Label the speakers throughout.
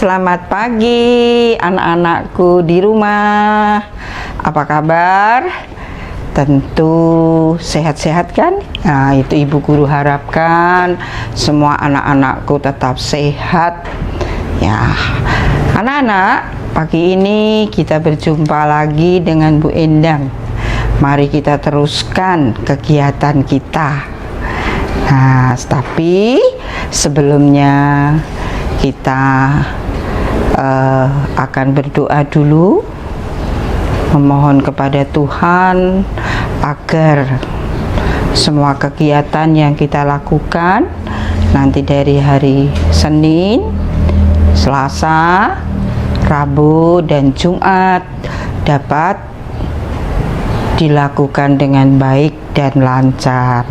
Speaker 1: Selamat pagi anak-anakku di rumah. Apa kabar? Tentu sehat-sehat kan? Nah, itu Ibu Guru harapkan semua anak-anakku tetap sehat. Ya, anak-anak, pagi ini kita berjumpa lagi dengan Bu Endang. Mari kita teruskan kegiatan kita. Nah, tapi sebelumnya kita akan berdoa dulu, memohon kepada Tuhan agar semua kegiatan yang kita lakukan nanti dari hari Senin, Selasa, Rabu, dan Jumat dapat dilakukan dengan baik dan lancar.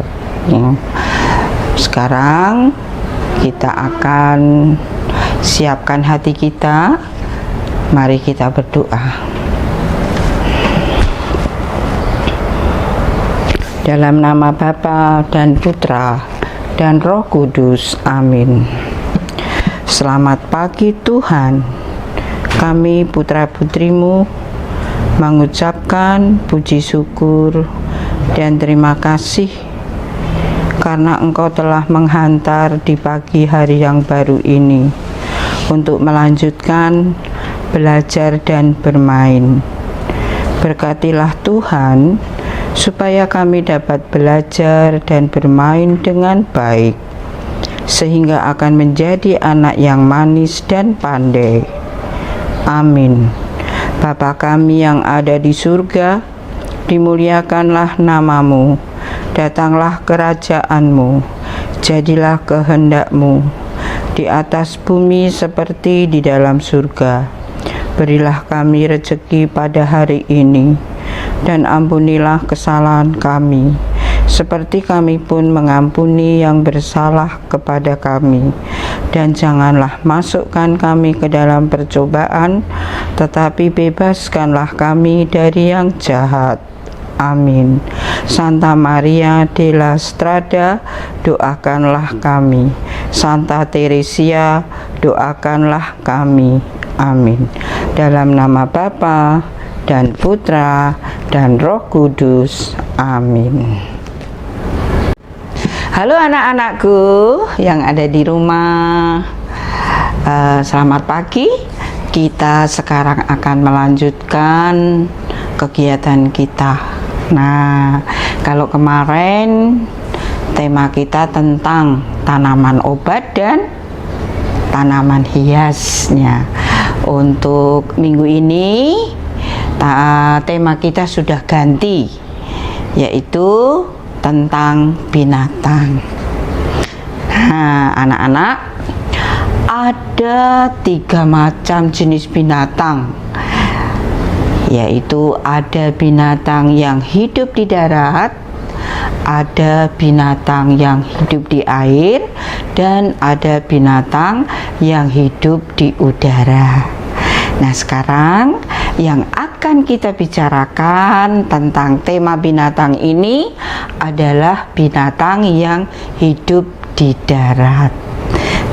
Speaker 1: Sekarang kita akan siapkan hati kita. Mari kita berdoa. Dalam nama Bapa dan Putra dan Roh Kudus. Amin. Selamat pagi Tuhan. Kami putra-putrimu mengucapkan puji syukur dan terima kasih karena Engkau telah menghantar di pagi hari yang baru ini untuk melanjutkan belajar dan bermain. Berkatilah Tuhan supaya kami dapat belajar dan bermain dengan baik, sehingga akan menjadi anak yang manis dan pandai. Amin. Bapa kami yang ada di surga, dimuliakanlah namamu, datanglah kerajaan-Mu, jadilah kehendak-Mu di atas bumi seperti di dalam surga. Berilah kami rezeki pada hari ini, dan ampunilah kesalahan kami, seperti kami pun mengampuni yang bersalah kepada kami. Dan janganlah masukkan kami ke dalam percobaan, tetapi bebaskanlah kami dari yang jahat. Amin. Santa Maria della Strada, doakanlah kami. Santa Teresia, doakanlah kami. Amin. Dalam nama Bapa dan Putra dan Roh Kudus. Amin. Halo anak-anakku yang ada di rumah. Selamat pagi. Kita sekarang akan melanjutkan kegiatan kita. Nah, kalau kemarin tema kita tentang tanaman obat dan tanaman hiasnya. Untuk minggu ini tema kita sudah ganti, yaitu tentang binatang. Nah, anak-anak, ada 3 macam jenis binatang, yaitu ada binatang yang hidup di darat, ada binatang yang hidup di air, dan ada binatang yang hidup di udara. Nah, sekarang yang akan kita bicarakan tentang tema binatang ini adalah binatang yang hidup di darat.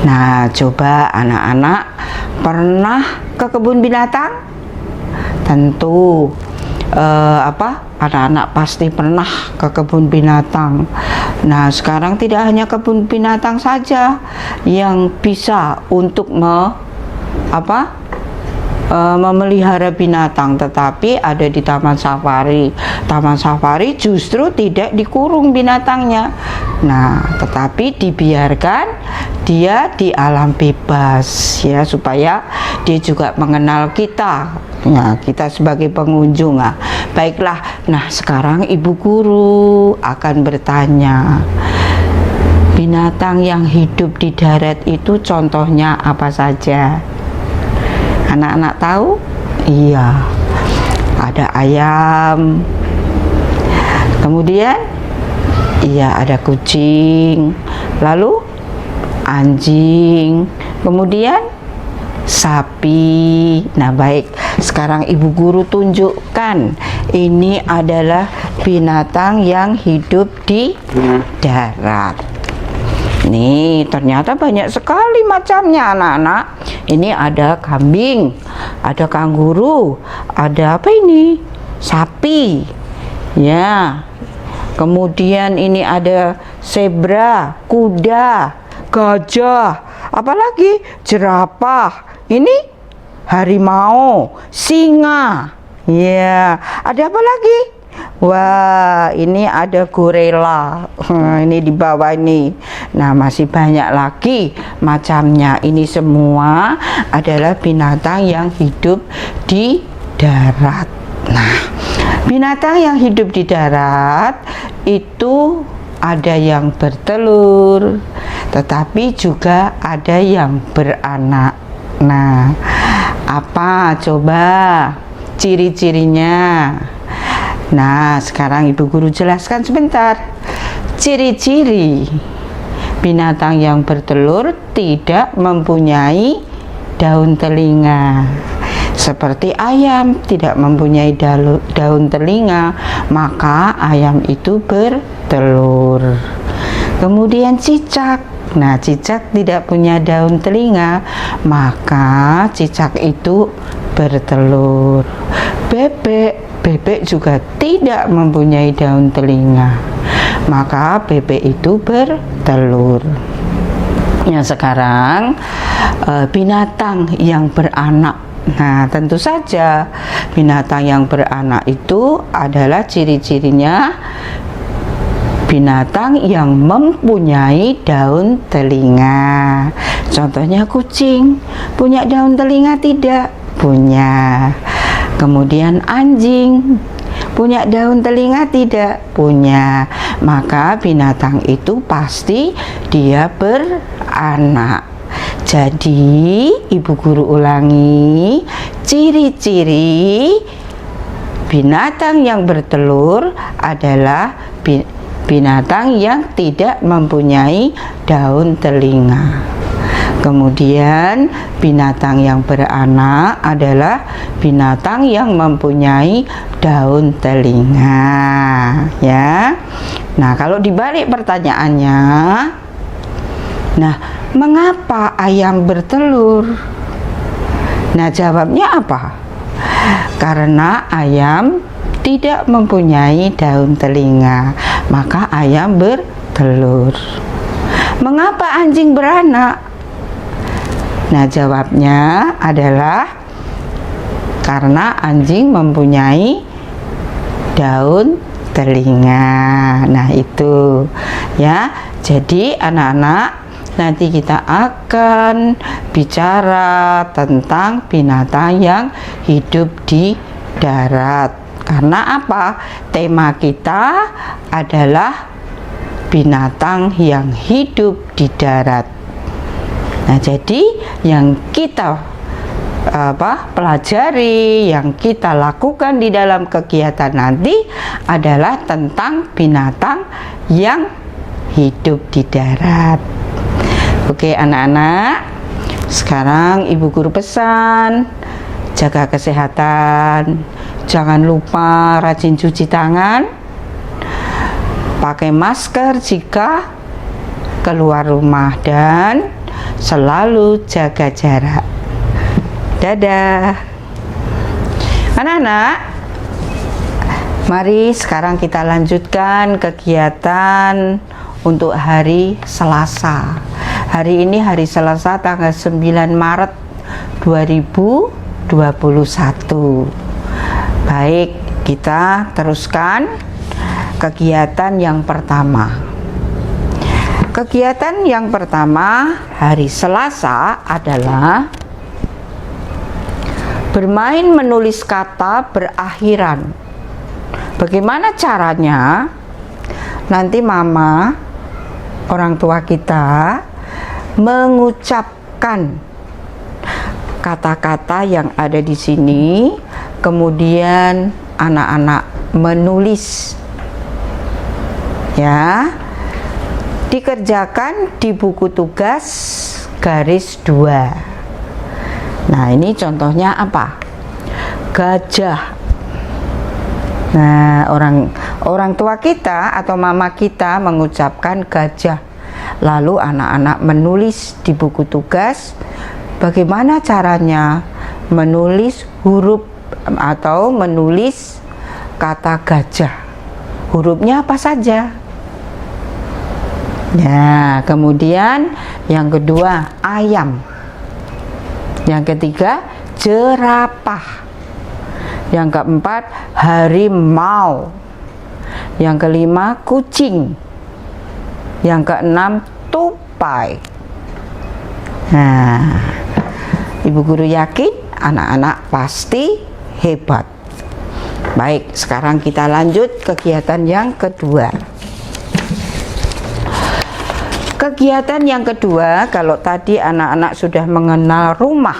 Speaker 1: Nah, coba anak-anak pernah ke kebun binatang? Tentu anak-anak pasti pernah ke kebun binatang. Nah, sekarang tidak hanya kebun binatang saja yang bisa untuk memelihara binatang, tetapi ada di taman safari. Taman safari justru tidak dikurung binatangnya. Nah, tetapi dibiarkan dia di alam bebas, ya, supaya dia juga mengenal kita. Nah, kita sebagai pengunjung. Nah, baiklah. Nah, sekarang Ibu Guru akan bertanya, binatang yang hidup di darat itu contohnya apa saja? Anak-anak tahu? Iya, ada ayam, kemudian iya ada kucing, lalu anjing, kemudian sapi. Nah, baik, sekarang Ibu Guru tunjukkan, ini adalah binatang yang hidup di darat. Nih, ternyata banyak sekali macamnya anak-anak. Ini ada kambing, ada kanguru, ada apa ini? Sapi. Ya. Kemudian ini ada zebra, kuda, gajah, apalagi jerapah. Ini harimau, singa. Ya, ada apa lagi? Wah, ini ada gorila. Ini di bawah ini. Nah, masih banyak lagi macamnya. Ini semua adalah binatang yang hidup di darat. Nah, binatang yang hidup di darat itu ada yang bertelur, tetapi juga ada yang beranak. Nah, apa coba ciri-cirinya? Nah, sekarang Ibu Guru jelaskan sebentar. Ciri-ciri binatang yang bertelur tidak mempunyai daun telinga. Seperti ayam tidak mempunyai daun telinga, maka ayam itu bertelur. Kemudian cicak. Nah, cicak tidak punya daun telinga, maka cicak itu bertelur. Bebek juga tidak mempunyai daun telinga, maka bebek itu bertelur. Ya, sekarang binatang yang beranak. Nah, tentu saja binatang yang beranak itu adalah ciri-cirinya binatang yang mempunyai daun telinga. Contohnya kucing, punya daun telinga tidak? Punya. Kemudian anjing, punya daun telinga tidak? Punya. Maka binatang itu pasti dia beranak. Jadi, Ibu Guru ulangi, ciri-ciri binatang yang bertelur adalah binatang yang tidak mempunyai daun telinga. Kemudian binatang yang beranak adalah binatang yang mempunyai daun telinga, ya. Nah, kalau dibalik pertanyaannya, nah, mengapa ayam bertelur? Nah, jawabnya apa? Karena ayam tidak mempunyai daun telinga, maka ayam bertelur. Mengapa anjing beranak? Nah, jawabnya adalah karena anjing mempunyai daun telinga. Nah, itu ya. Jadi anak-anak, nanti kita akan bicara tentang binatang yang hidup di darat. Karena apa? Tema kita adalah binatang yang hidup di darat. Nah, jadi yang kita pelajari, yang kita lakukan di dalam kegiatan nanti adalah tentang binatang yang hidup di darat. Oke, anak-anak, sekarang Ibu Guru pesan, jaga kesehatan, jangan lupa rajin cuci tangan, pakai masker jika keluar rumah, dan selalu jaga jarak. Dadah. Anak-anak, mari sekarang kita lanjutkan kegiatan untuk hari Selasa. Hari ini hari Selasa tanggal 9 Maret 2021. Baik, kita teruskan kegiatan yang pertama. Kegiatan yang pertama hari Selasa adalah bermain menulis kata berakhiran. Bagaimana caranya? Nanti mama, orang tua kita, mengucapkan kata-kata yang ada di sini, kemudian anak-anak menulis, ya. Dikerjakan di buku tugas garis 2. Nah, ini contohnya apa? Gajah. Nah, orang tua kita atau mama kita mengucapkan gajah. Lalu anak-anak menulis di buku tugas Bagaimana caranya menulis huruf atau menulis kata gajah? Hurufnya apa saja? Nah, kemudian yang kedua ayam. Yang ketiga jerapah. Yang keempat harimau. Yang kelima kucing. Yang keenam tupai. Nah, Ibu Guru yakin anak-anak pasti hebat. Baik, sekarang kita lanjut kegiatan yang kedua. Kegiatan yang kedua, kalau tadi anak-anak sudah mengenal rumah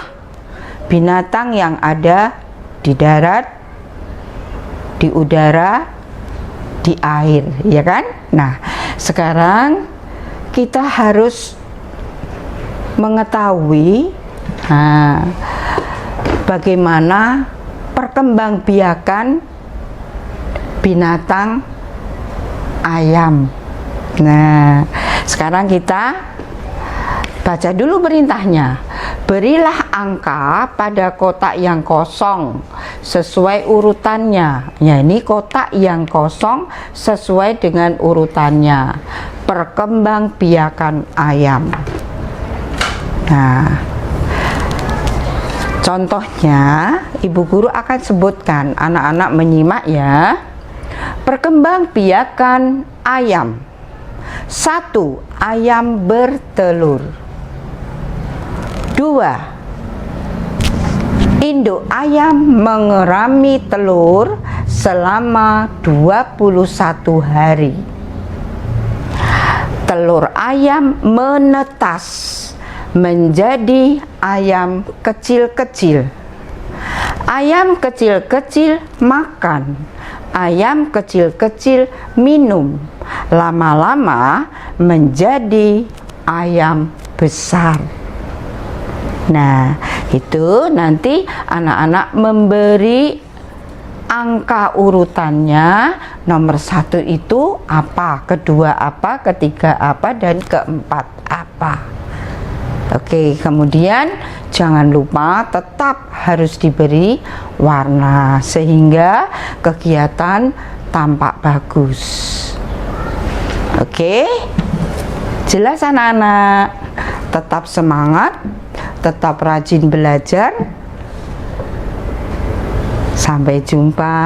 Speaker 1: binatang yang ada di darat, di udara, di air, ya kan? Nah, sekarang kita harus mengetahui bagaimana perkembangbiakan binatang ayam. Nah, sekarang kita baca dulu perintahnya. Berilah angka pada kotak yang kosong sesuai urutannya. Ya, ini kotak yang kosong sesuai dengan urutannya. Perkembangbiakan ayam. Nah, contohnya Ibu Guru akan sebutkan, anak-anak menyimak ya. Perkembangbiakan ayam. 1. Ayam bertelur. 2. Induk ayam mengerami telur selama 21 hari. Telur ayam menetas menjadi ayam kecil-kecil. Ayam kecil-kecil makan. Ayam kecil-kecil minum. Lama-lama menjadi ayam besar. Nah, itu nanti anak-anak memberi angka urutannya. Nomor 1 itu apa, kedua apa, ketiga apa, dan keempat apa. Oke, kemudian jangan lupa tetap harus diberi warna sehingga kegiatan tampak bagus. Oke, jelas anak-anak? Tetap semangat, tetap rajin belajar. Sampai jumpa.